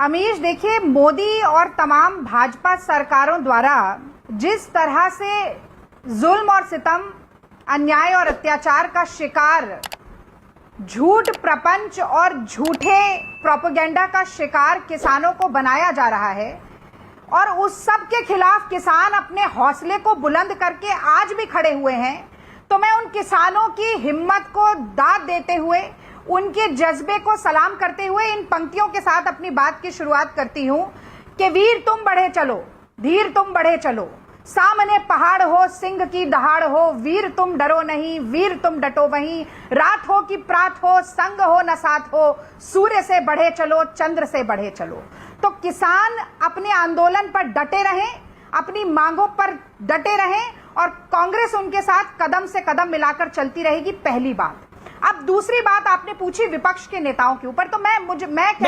अमीश, देखिए, मोदी और तमाम भाजपा सरकारों द्वारा जिस तरह से जुल्म और सितम, अन्याय और अत्याचार का शिकार, झूठ प्रपंच और झूठे प्रोपेगेंडा का शिकार किसानों को बनाया जा रहा है और उस सब के खिलाफ किसान अपने हौसले को बुलंद करके आज भी खड़े हुए हैं, तो मैं उन किसानों की हिम्मत को दाद देते हुए, उनके जज्बे को सलाम करते हुए इन पंक्तियों के साथ अपनी बात की शुरुआत करती हूं कि वीर तुम बढ़े चलो, धीर तुम बढ़े चलो, सामने पहाड़ हो, सिंह की दहाड़ हो, वीर तुम डरो नहीं, वीर तुम डटो वहीं, रात हो कि प्रात हो, संग हो न साथ हो, सूर्य से बढ़े चलो, चंद्र से बढ़े चलो। तो किसान अपने आंदोलन पर डटे रहें, अपनी मांगों पर डटे रहें और कांग्रेस उनके साथ कदम से कदम मिलाकर चलती रहेगी, पहली बात। अब दूसरी बात आपने पूछी विपक्ष के नेताओं के ऊपर, तो मैं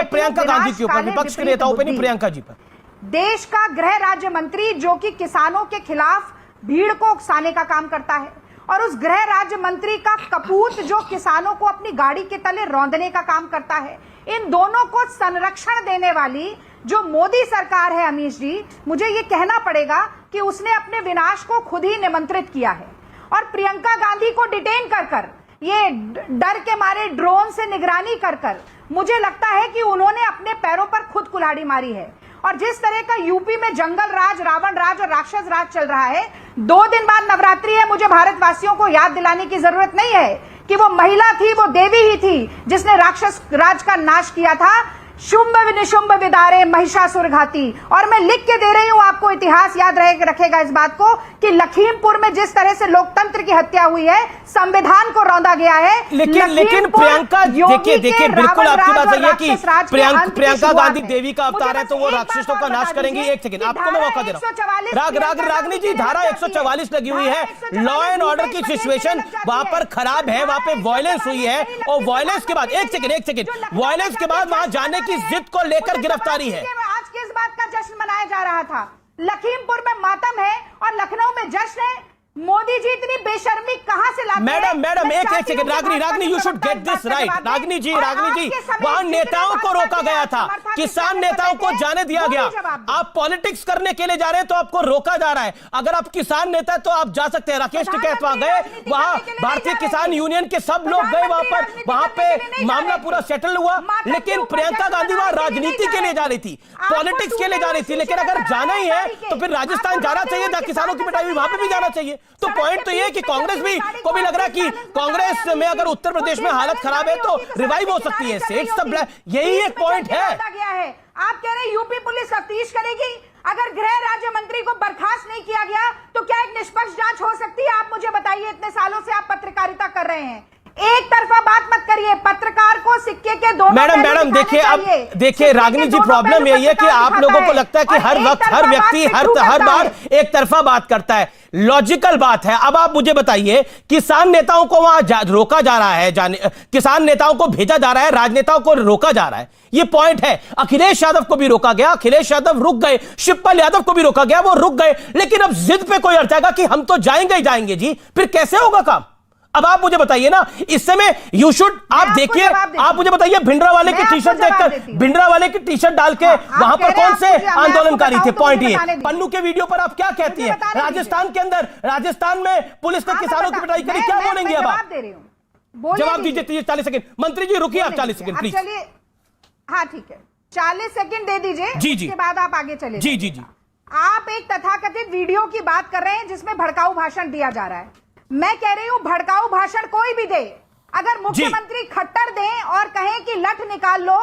प्रियंका गांधी के ऊपर, विपक्ष के नेताओं पर नहीं, प्रियंका जी पर। देश का गृह राज्य मंत्री जो कि किसानों के खिलाफ भीड़ को उकसाने का काम करता है और उस गृह राज्य मंत्री का कपूत जो किसानों को अपनी गाड़ी के तले रौंदने का काम करता है, इन दोनों को संरक्षण देने वाली जो मोदी सरकार है, अमीश जी, मुझे ये कहना पड़ेगा कि उसने अपने विनाश को खुद ही निमंत्रित किया है। और प्रियंका गांधी को डिटेन कर ये डर के मारे ड्रोन से निगरानी कर मुझे लगता है कि उन्होंने अपने पैरों पर खुद कुल्हाड़ी मारी है। और जिस तरह का यूपी में जंगल राज, रावण राज और राक्षस राज चल रहा है, 2 दिन बाद नवरात्रि है, मुझे भारतवासियों को याद दिलाने की जरूरत नहीं है कि वो महिला थी, वो देवी ही थी जिसने राक्षस राज का नाश किया था। शुंभ निशुंभ विदारे महिषासुर घाती। और मैं लिख के दे रही हूं आपको, इतिहास याद रखेगा इस बात को कि लखीमपुर में जिस तरह से लोकतंत्र की हत्या हुई है, संविधान को रौंदा गया है। लेकिन प्रियंका, देखिए बिल्कुल आपकी बात सही है कि प्रियंका गांधी देवी का अवतार है, तो वो राक्षसों का नाश करेंगी। एक सेकंड, आपको मैं मौका दे रहा हूं। रागनी जी, धारा 144 लगी हुई है, लॉ एंड ऑर्डर की सिचुएशन वहां पर खराब है, वहां पे वायलेंस हुई है और वायलेंस के बाद एक सेकंड वायलेंस के बाद वहां जाने की जिद को लेकर गिरफ्तारी है। आज किस बात का जश्न मनाया जा रहा था? लखीमपुर में मातम है और लखनऊ में जश्न है। मोदी जी इतनी बेशर्मी कहां से लाते हैं? मैडम एक second, Ragini you should get this right. Ragini ji वहां नेताओं को रोका गया था, किसान नेताओं को जाने दिया गया। आप पॉलिटिक्स करने के लिए जा रहे हैं तो आपको रोका जा रहा है। अगर आप किसान नेता तो आप जा सकते हैं। राकेश टिकैत वहां गए, वहां भारतीय किसान यूनियन के सब लोग गए वहां पे मामला पूरा सेटल हुआ। लेकिन प्रियंका गांधी वहां राजनीति के लिए जा रही थी, पॉलिटिक्स के लिए जा रही थी। लेकिन अगर जाना ही है तो फिर राजस्थान जाना चाहिए जहां किसानों की पिटाई हुई, वहां पे भी जाना चाहिए। तो पॉइंट तो ये है कि कांग्रेस भी को भी लग रहा है कि कांग्रेस में अगर उत्तर प्रदेश में हालत खराब है तो रिवाइव हो सकती है। यही एक पॉइंट है। आप कह रहे हैं यूपी पुलिस तफ्तीश करेगी, अगर गृह राज्य मंत्री को बर्खास्त नहीं किया गया तो क्या एक निष्पक्ष जांच हो सकती है? आप मुझे बताइए, इतने सालों से आप पत्रकारिता कर रहे हैं, एक तरफा बात मत करिए। पत्रकार को सिक्के के दोनों मैडम देखिए, अब देखिए रागनी जी, प्रॉब्लम यही है कि आप लोगों को लगता है कि हर वक्त हर व्यक्ति हर बार एक तरफा बात करता है। लॉजिकल बात है। अब आप मुझे बताइए, किसान नेताओं को वहां रोका जा रहा है, किसान नेताओं को भेजा जा रहा है, राजनेताओं को रोका जा रहा है, ये पॉइंट है। अखिलेश यादव को भी रोका गया, अखिलेश यादव रुक गए, शिवपाल यादव को भी रोका गया, वो रुक गए। लेकिन अब जिद पे कोई अड़चेगा कि हम तो जाएंगे ही जाएंगे जी, फिर कैसे होगा काम? अब आप मुझे बताइए ना, इस समय यू शुड, आप देखिए, आप मुझे बताइए, भिंडरा वाले की टी शर्ट देखकर, भिंडरा वाले की टी शर्ट डाल के वहां पर कौन से आंदोलनकारी थे? पॉइंट ये। पन्नू के वीडियो पर आप क्या कहती हैं? राजस्थान के अंदर, राजस्थान में पुलिस ने किसानों की पिटाई करी, क्या बोलेंगे? अब आप जवाब दीजिए। 40 सेकंड। मंत्री जी रुकिए, आप 40 सेकंड प्लीज। हाँ ठीक है, 40 सेकंड दे दीजिए, उसके बाद आप आगे चले। जी। आप एक तथाकथित वीडियो की बात कर रहे हैं जिसमें भड़काऊ भाषण दिया जा रहा है। मैं कह रही हूं, भड़काऊ भाषण कोई भी दे, अगर मुख्यमंत्री खट्टर दें और कहें कि लठ निकाल लो,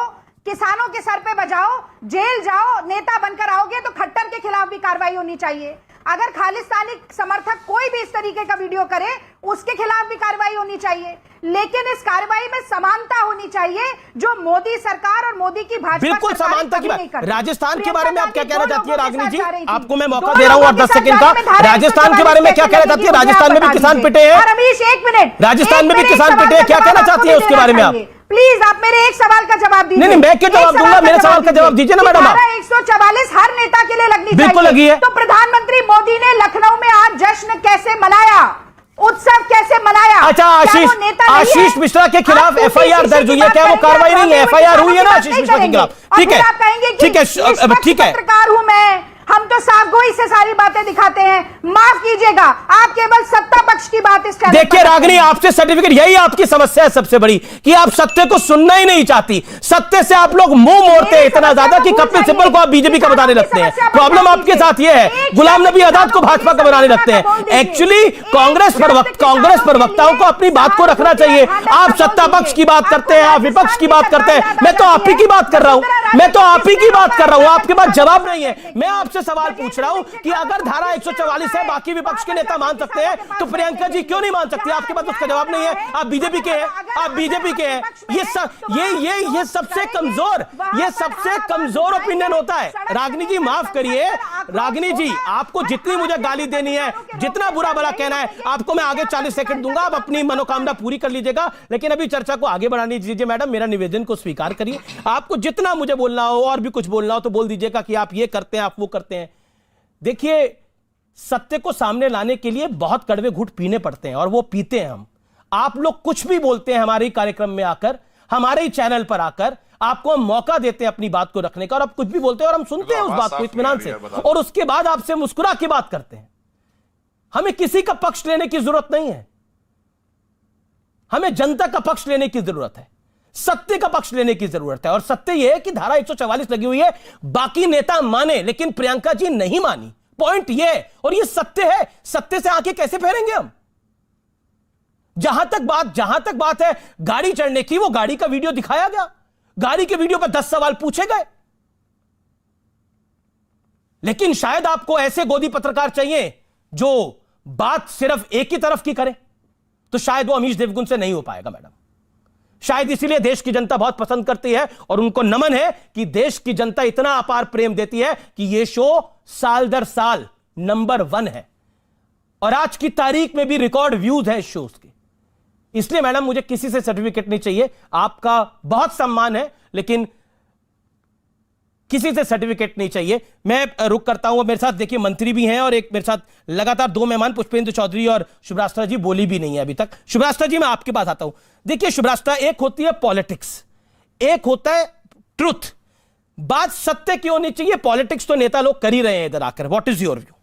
किसानों के सर पे बजाओ, जेल जाओ, नेता बनकर आओगे, तो खट्टर के खिलाफ भी कार्रवाई होनी चाहिए। अगर खालिस्तानी समर्थक कोई भी इस तरीके का वीडियो करे, उसके खिलाफ भी कार्रवाई होनी चाहिए। लेकिन इस कार्रवाई में समानता होनी चाहिए, जो मोदी सरकार और मोदी की भाजपा बिल्कुल समानता की बात। राजस्थान के बारे में आप क्या कहना चाहती है रागनी जी? आपको मैं मौका दे रहा हूं और 10 सेकंड का। राजस्थान के बारे में क्या कहना चाहती है? राजस्थान में भी किसान पिटे हैं। रमेश, 1 मिनट। राजस्थान में भी किसान पिटे हैं, क्या कहना चाहती है उसके बारे में आप? प्लीज, आप मेरे एक सवाल का जवाब दीजिए। नहीं, मैं क्या जवाब दूंगा? मेरे सवाल का जवाब दीजिए ना मैडम। 144 हर नेता के लिए लगनी चाहिए। बिल्कुल लगी है। तो प्रधानमंत्री मोदी ने लखनऊ में आज जश्न कैसे मनाया? उत्सव कैसे मनाया? अच्छा, आशीष मिश्रा के खिलाफ एफआईआर दर्ज हुई है, क्या वो कार्रवाई नहीं है? एफआईआर हुई है ना आशीष मिश्रा के खिलाफ? ठीक है, ठीक है, ठीक है। पत्रकार हूं मैं, हम तो साफ गोई से सारी बातें दिखाते हैं। माफ कीजिएगा, आप केवल सत्ता पक्ष की बात इस चैनल देखिए रागिनी, आपसे सर्टिफिकेट, यही आपकी समस्या है सबसे बड़ी, कि आप सत्य को सुनना ही नहीं चाहती। सत्य से आप लोग मुंह मोड़ते हैं इतना ज्यादा कि कपिल सिब्बल को आप बीजेपी का बताने लगते हैं। प्रॉब्लम आपके साथ यह है, गुलाम नबी आजाद को भाजपा का बनाने लगते हैं। एक्चुअली कांग्रेस प्रवक्ताओं को अपनी बात को रखना चाहिए। आप सत्ता पक्ष की बात करते हैं, आप विपक्ष की बात करते हैं, मैं तो आप ही की बात कर रहा हूं, मैं तो आप ही की बात कर रहा हूं। आपके पास जवाब नहीं है। मैं आपसे सवाल पूछ रहा हूं कि अगर धारा 144 है, बाकी विपक्ष के नेता मान सकते हैं, तो प्रियंका जी क्यों नहीं मान सकती? आपके पास उसका जवाब नहीं है। आप बीजेपी के हैं, आप बीजेपी के हैं। ये सबसे कमजोर ओपिनियन होता है। रागिनी जी माफ करिए, रागिनी जी आपको जितनी मुझे गाली देनी है, जितना बुरा भला कहना है, आपको मैं आगे 40 सेकंड दूंगा, आप अपनी मनोकामना पूरी कर लीजिएगा। लेकिन अभी चर्चा को आगे बढ़ाने दीजिए। मैडम, मेरा निवेदन को स्वीकार करिए। आपको जितना मुझे बोलना हो और भी कुछ बोलना हो तो बोल दीजिएगा कि आप ये करते हैं, आप वो करते हैं। देखिए, सत्य को सामने लाने के लिए बहुत कड़वे घूंट पीने पड़ते हैं और वो पीते हैं हम। आप लोग कुछ भी बोलते हैं हमारे कार्यक्रम में आकर, हमारे ही चैनल पर आकर, आपको हम मौका देते हैं अपनी बात को रखने का, और आप कुछ भी बोलते हैं और हम सुनते हैं उस बात को इत्मीनान से, और उसके बाद आपसे मुस्कुरा के बात करते हैं। हमें किसी का पक्ष लेने की जरूरत नहीं है, हमें जनता का पक्ष लेने की जरूरत है, सत्य का पक्ष लेने की जरूरत है। और सत्य यह है कि धारा 144 लगी हुई है, बाकी नेता माने लेकिन प्रियंका जी नहीं मानी। पॉइंट यह है, और यह सत्य है। सत्य से आंखें कैसे फेरेंगे हम? जहां तक बात है गाड़ी चढ़ने की, वो गाड़ी का वीडियो दिखाया गया, गाड़ी के वीडियो पर 10 सवाल पूछे गए। लेकिन शायद आपको ऐसे गोदी पत्रकार चाहिए जो बात सिर्फ एक ही तरफ की करे, तो शायद वो अमीश देवगुन से नहीं हो पाएगा मैडम। शायद इसीलिए देश की जनता बहुत पसंद करती है, और उनको नमन है कि देश की जनता इतना अपार प्रेम देती है कि यह शो साल दर साल नंबर 1 है, और आज की तारीख में भी रिकॉर्ड व्यूज है इस शो के। इसलिए मैडम, मुझे किसी से सर्टिफिकेट नहीं चाहिए। आपका बहुत सम्मान है, लेकिन किसी से सर्टिफिकेट नहीं चाहिए। मैं रुक करता हूं। मेरे साथ देखिए मंत्री भी हैं, और एक मेरे साथ लगातार 2 मेहमान, पुष्पेंद्र चौधरी और शुभ्रास्त्रा जी, बोली भी नहीं है अभी तक। शुभ्रास्त्रा जी, मैं आपके पास आता हूं। देखिए शुभ्रास्त्रा, एक होती है पॉलिटिक्स, एक होता है ट्रुथ। बात सत्य की होनी चाहिए। पॉलिटिक्स तो नेता लोग कर ही रहे हैं इधर आकर। What is your view?